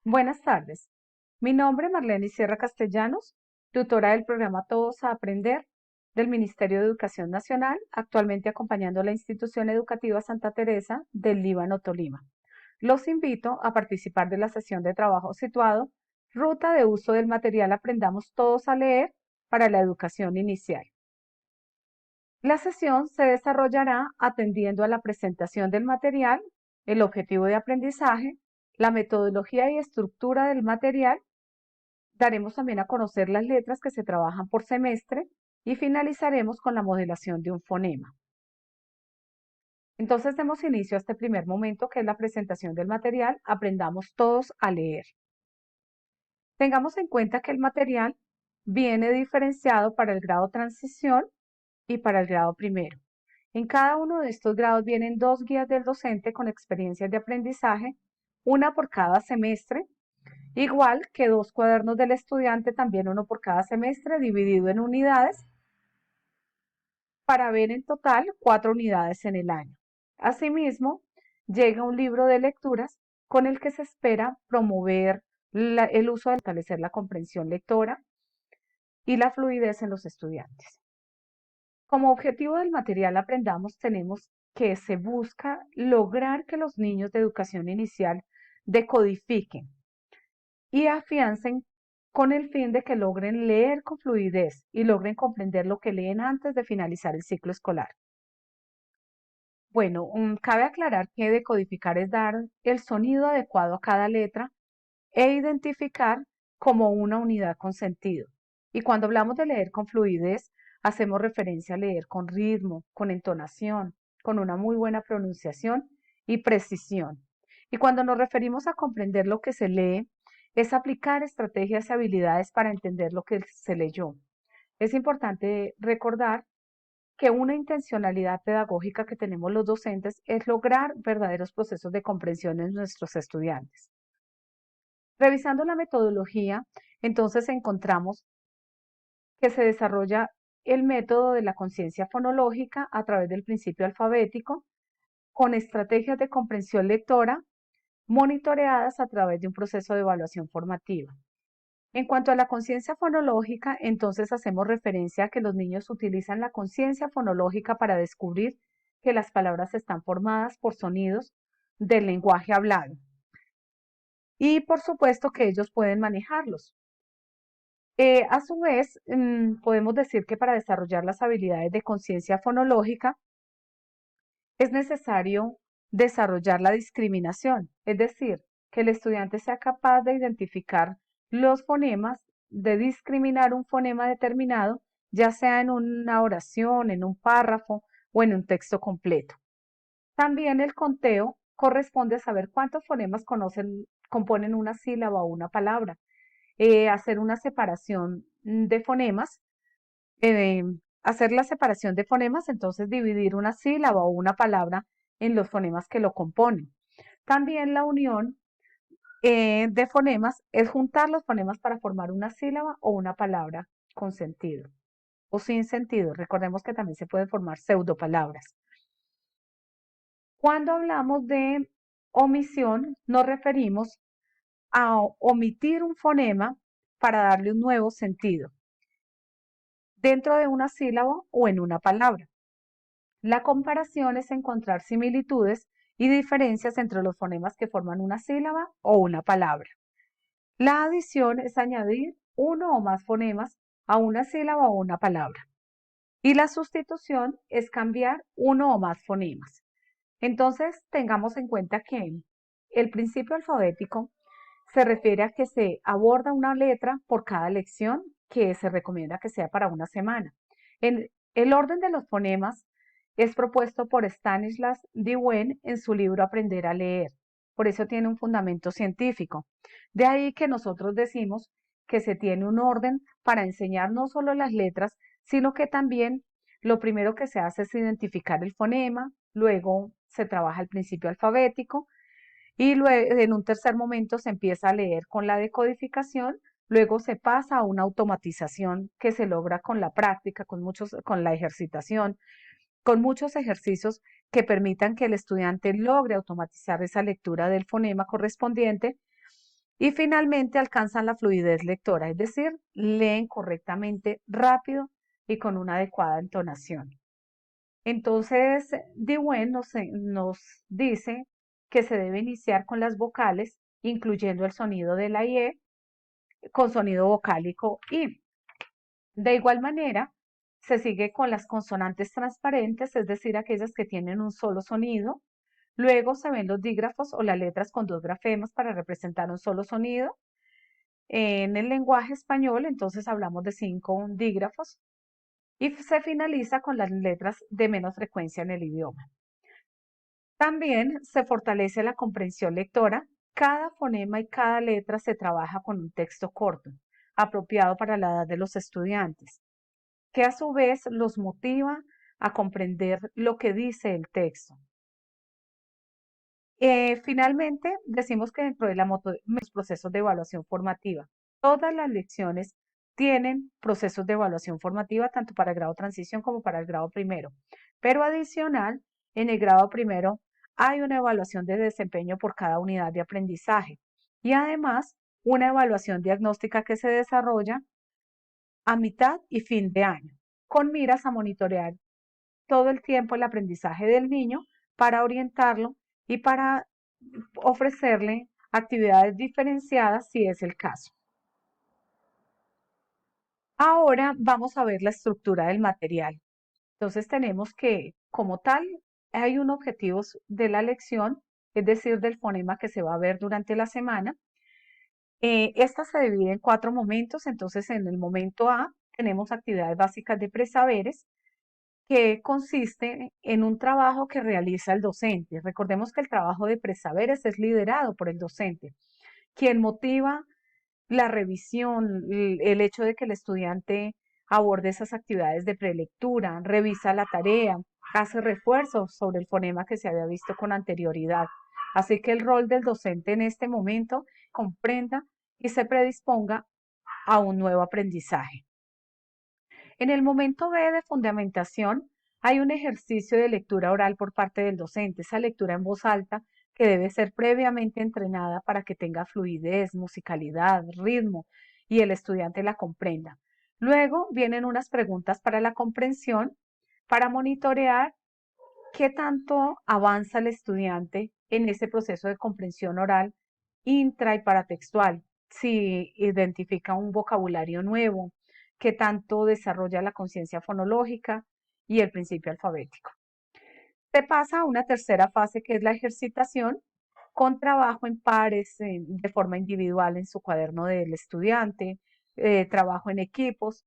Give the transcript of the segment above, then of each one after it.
Buenas tardes. Mi nombre es Marlene Sierra Castellanos, tutora del programa Todos a Aprender del Ministerio de Educación Nacional, actualmente acompañando a la institución educativa Santa Teresa del Líbano Tolima. Los invito a participar de la sesión de trabajo situado Ruta de uso del material Aprendamos Todos a leer para la educación inicial. La sesión se desarrollará atendiendo a la presentación del material, el objetivo de aprendizaje, la metodología y estructura del material. Daremos también a conocer las letras que se trabajan por semestre y finalizaremos con la modelación de un fonema. Entonces demos inicio a este primer momento que es la presentación del material. Aprendamos todos a leer. Tengamos en cuenta que el material viene diferenciado para el grado transición y para el grado primero. En cada uno de estos grados vienen dos guías del docente con experiencias de aprendizaje, una por cada semestre, igual que dos cuadernos del estudiante, también uno por cada semestre, dividido en unidades, para ver en total 4 unidades en el año. Asimismo, llega un libro de lecturas con el que se espera promover el uso de fortalecer la comprensión lectora y la fluidez en los estudiantes. Como objetivo del material Aprendamos tenemos que se busca lograr que los niños de educación inicial decodifiquen y afiancen con el fin de que logren leer con fluidez y logren comprender lo que leen antes de finalizar el ciclo escolar. Bueno, cabe aclarar que decodificar es dar el sonido adecuado a cada letra e identificar como una unidad con sentido. Y cuando hablamos de leer con fluidez, hacemos referencia a leer con ritmo, con entonación, con una muy buena pronunciación y precisión. Y cuando nos referimos a comprender lo que se lee, es aplicar estrategias y habilidades para entender lo que se leyó. Es importante recordar que una intencionalidad pedagógica que tenemos los docentes es lograr verdaderos procesos de comprensión en nuestros estudiantes. Revisando la metodología, entonces encontramos que se desarrolla el método de la conciencia fonológica a través del principio alfabético, con estrategias de comprensión lectora monitoreadas a través de un proceso de evaluación formativa. En cuanto a la conciencia fonológica, entonces hacemos referencia a que los niños utilizan la conciencia fonológica para descubrir que las palabras están formadas por sonidos del lenguaje hablado. Y por supuesto que ellos pueden manejarlos. A su vez, podemos decir que para desarrollar las habilidades de conciencia fonológica es necesario desarrollar la discriminación, es decir, que el estudiante sea capaz de identificar los fonemas, de discriminar un fonema determinado, ya sea en una oración, en un párrafo o en un texto completo. También el conteo corresponde a saber cuántos fonemas componen una sílaba o una palabra, hacer una separación de fonemas, eh, hacer la separación de fonemas, entonces dividir una sílaba o una palabra en los fonemas que lo componen. También la unión de fonemas es juntar los fonemas para formar una sílaba o una palabra con sentido o sin sentido. Recordemos que también se pueden formar pseudopalabras. Cuando hablamos de omisión, nos referimos a omitir un fonema para darle un nuevo sentido dentro de una sílaba o en una palabra. La comparación es encontrar similitudes y diferencias entre los fonemas que forman una sílaba o una palabra. La adición es añadir uno o más fonemas a una sílaba o una palabra. Y la sustitución es cambiar uno o más fonemas. Entonces, tengamos en cuenta que el principio alfabético se refiere a que se aborda una letra por cada lección que se recomienda que sea para una semana. El orden de los fonemas es propuesto por Stanislas Dehaene en su libro Aprender a leer. Por eso tiene un fundamento científico. De ahí que nosotros decimos que se tiene un orden para enseñar no solo las letras, sino que también lo primero que se hace es identificar el fonema, luego se trabaja el principio alfabético y luego en un tercer momento se empieza a leer con la decodificación, luego se pasa a una automatización que se logra con la práctica, con la ejercitación, con muchos ejercicios que permitan que el estudiante logre automatizar esa lectura del fonema correspondiente Y finalmente alcanzan la fluidez lectora, es decir, leen correctamente rápido y con una adecuada entonación. Entonces, Dewey nos dice que se debe iniciar con las vocales, incluyendo el sonido de la IE, con sonido vocálico I. De igual manera, se sigue con las consonantes transparentes, es decir, aquellas que tienen un solo sonido. Luego se ven los dígrafos o las letras con dos grafemas para representar un solo sonido. En el lenguaje español, entonces hablamos de 5 dígrafos y se finaliza con las letras de menos frecuencia en el idioma. También se fortalece la comprensión lectora. Cada fonema y cada letra se trabaja con un texto corto, apropiado para la edad de los estudiantes, que a su vez los motiva a comprender lo que dice el texto. Finalmente, decimos que dentro de los procesos de evaluación formativa, todas las lecciones tienen procesos de evaluación formativa, tanto para el grado transición como para el grado primero. Pero adicional, en el grado primero hay una evaluación de desempeño por cada unidad de aprendizaje y además una evaluación diagnóstica que se desarrolla a mitad y fin de año, con miras a monitorear todo el tiempo el aprendizaje del niño para orientarlo y para ofrecerle actividades diferenciadas si es el caso. Ahora vamos a ver la estructura del material. Entonces tenemos que, como tal, hay un objetivo de la lección, es decir, del fonema que se va a ver durante la semana. Esta se divide en 4 momentos, entonces en el momento A tenemos actividades básicas de presaberes, que consiste en un trabajo que realiza el docente. Recordemos que el trabajo de presaberes es liderado por el docente, quien motiva la revisión, el hecho de que el estudiante aborde esas actividades de prelectura, revisa la tarea, hace refuerzos sobre el fonema que se había visto con anterioridad. Así que el rol del docente en este momento comprenda y se predisponga a un nuevo aprendizaje. En el momento B de fundamentación hay un ejercicio de lectura oral por parte del docente, esa lectura en voz alta que debe ser previamente entrenada para que tenga fluidez, musicalidad, ritmo y el estudiante la comprenda. Luego vienen unas preguntas para la comprensión, para monitorear qué tanto avanza el estudiante en ese proceso de comprensión oral intra y paratextual, si identifica un vocabulario nuevo, qué tanto desarrolla la conciencia fonológica y el principio alfabético. Se pasa a una tercera fase que es la ejercitación con trabajo en pares, de forma individual en su cuaderno del estudiante, trabajo en equipos.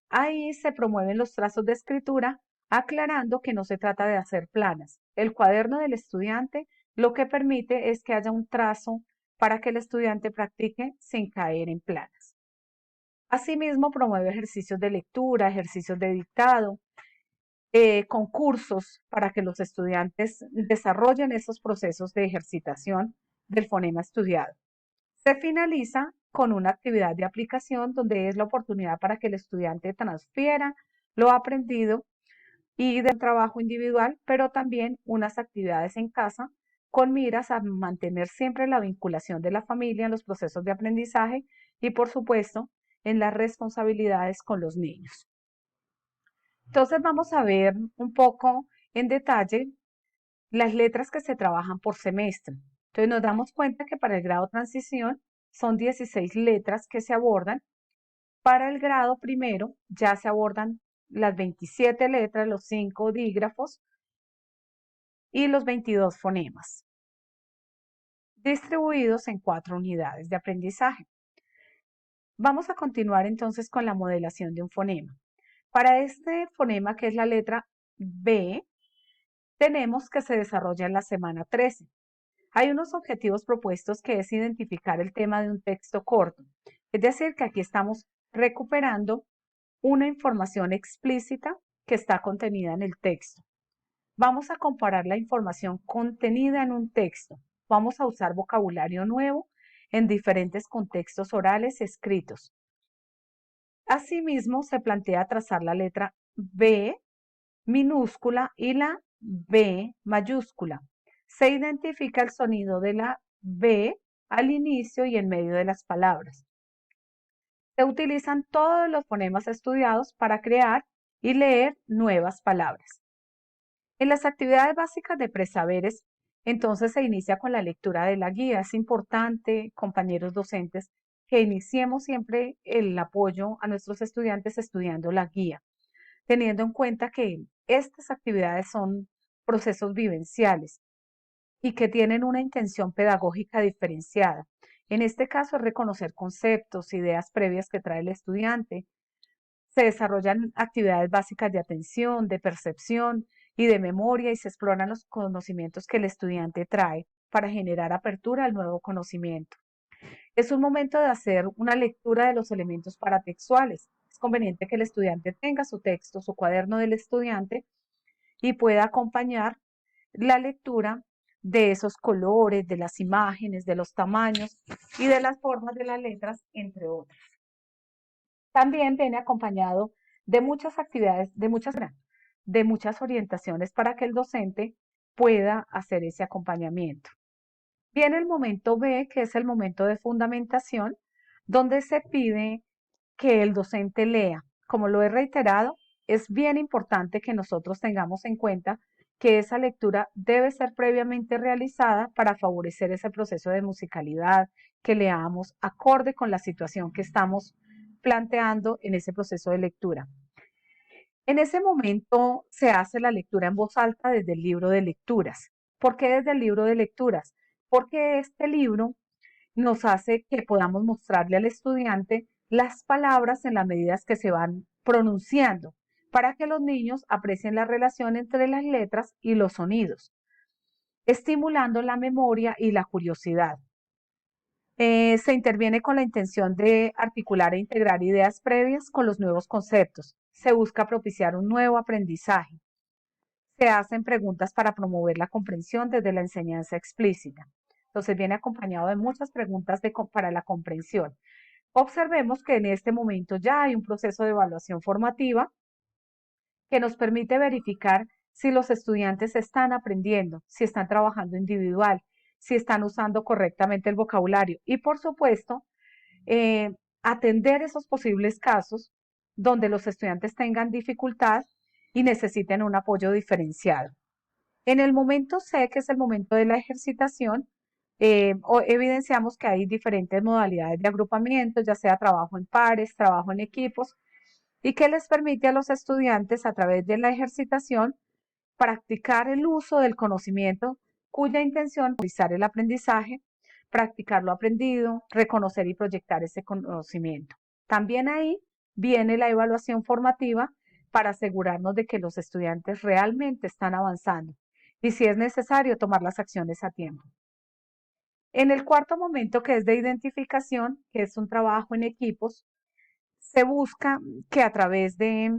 Ahí se promueven los trazos de escritura, aclarando que no se trata de hacer planas. El cuaderno del estudiante lo que permite es que haya un trazo para que el estudiante practique sin caer en planas. Asimismo, promueve ejercicios de lectura, ejercicios de dictado, concursos para que los estudiantes desarrollen esos procesos de ejercitación del fonema estudiado. Se finaliza con una actividad de aplicación donde es la oportunidad para que el estudiante transfiera lo aprendido y del trabajo individual, pero también unas actividades en casa con miras a mantener siempre la vinculación de la familia en los procesos de aprendizaje y, por supuesto, en las responsabilidades con los niños. Entonces vamos a ver un poco en detalle las letras que se trabajan por semestre. Entonces nos damos cuenta que para el grado transición son 16 letras que se abordan. Para el grado primero ya se abordan las 27 letras, los 5 dígrafos y los 22 fonemas, distribuidos en 4 unidades de aprendizaje. Vamos a continuar entonces con la modelación de un fonema. Para este fonema, que es la letra B, tenemos que se desarrolla en la semana 13. Hay unos objetivos propuestos que es identificar el tema de un texto corto. Es decir, que aquí estamos recuperando una información explícita que está contenida en el texto. Vamos a comparar la información contenida en un texto. Vamos a usar vocabulario nuevo en diferentes contextos orales escritos. Asimismo, se plantea trazar la letra B minúscula y la B mayúscula. Se identifica el sonido de la B al inicio y en medio de las palabras. Se utilizan todos los fonemas estudiados para crear y leer nuevas palabras. En las actividades básicas de presaberes, entonces se inicia con la lectura de la guía. Es importante, compañeros docentes, que iniciemos siempre el apoyo a nuestros estudiantes estudiando la guía, teniendo en cuenta que estas actividades son procesos vivenciales y que tienen una intención pedagógica diferenciada. En este caso es reconocer conceptos, ideas previas que trae el estudiante. Se desarrollan actividades básicas de atención, de percepción y de memoria y se exploran los conocimientos que el estudiante trae para generar apertura al nuevo conocimiento. Es un momento de hacer una lectura de los elementos paratextuales. Es conveniente que el estudiante tenga su texto, su cuaderno del estudiante y pueda acompañar la lectura de esos colores, de las imágenes, de los tamaños y de las formas de las letras, entre otras. También viene acompañado de muchas actividades, de muchas orientaciones para que el docente pueda hacer ese acompañamiento. Viene el momento B, que es el momento de fundamentación, donde se pide que el docente lea. Como lo he reiterado, es bien importante que nosotros tengamos en cuenta que esa lectura debe ser previamente realizada para favorecer ese proceso de musicalidad, que leamos acorde con la situación que estamos planteando en ese proceso de lectura. En ese momento se hace la lectura en voz alta desde el libro de lecturas. ¿Por qué desde el libro de lecturas? Porque este libro nos hace que podamos mostrarle al estudiante las palabras en las medidas que se van pronunciando, para que los niños aprecien la relación entre las letras y los sonidos, estimulando la memoria y la curiosidad. Se interviene con la intención de articular e integrar ideas previas con los nuevos conceptos. Se busca propiciar un nuevo aprendizaje. Se hacen preguntas para promover la comprensión desde la enseñanza explícita. Entonces viene acompañado de muchas preguntas para la comprensión. Observemos que en este momento ya hay un proceso de evaluación formativa que nos permite verificar si los estudiantes están aprendiendo, si están trabajando individual, si están usando correctamente el vocabulario y, por supuesto, atender esos posibles casos donde los estudiantes tengan dificultad y necesiten un apoyo diferenciado. En el momento C, que es el momento de la ejercitación, evidenciamos que hay diferentes modalidades de agrupamiento, ya sea trabajo en pares, trabajo en equipos, y que les permite a los estudiantes a través de la ejercitación practicar el uso del conocimiento cuya intención es realizar el aprendizaje, practicar lo aprendido, reconocer y proyectar ese conocimiento. También ahí viene la evaluación formativa para asegurarnos de que los estudiantes realmente están avanzando y si es necesario tomar las acciones a tiempo. En el cuarto momento, que es de identificación, que es un trabajo en equipos, se busca que a través de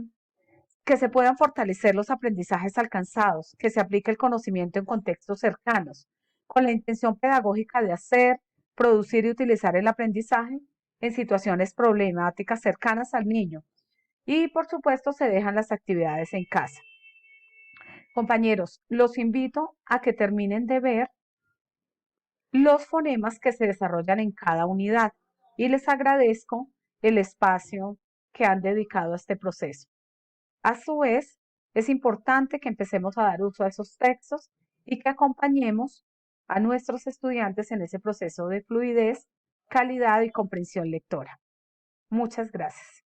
que se puedan fortalecer los aprendizajes alcanzados, que se aplique el conocimiento en contextos cercanos, con la intención pedagógica de hacer, producir y utilizar el aprendizaje en situaciones problemáticas cercanas al niño. Y por supuesto se dejan las actividades en casa. Compañeros, los invito a que terminen de ver los fonemas que se desarrollan en cada unidad y les agradezco el espacio que han dedicado a este proceso. A su vez, es importante que empecemos a dar uso a esos textos y que acompañemos a nuestros estudiantes en ese proceso de fluidez, calidad y comprensión lectora. Muchas gracias.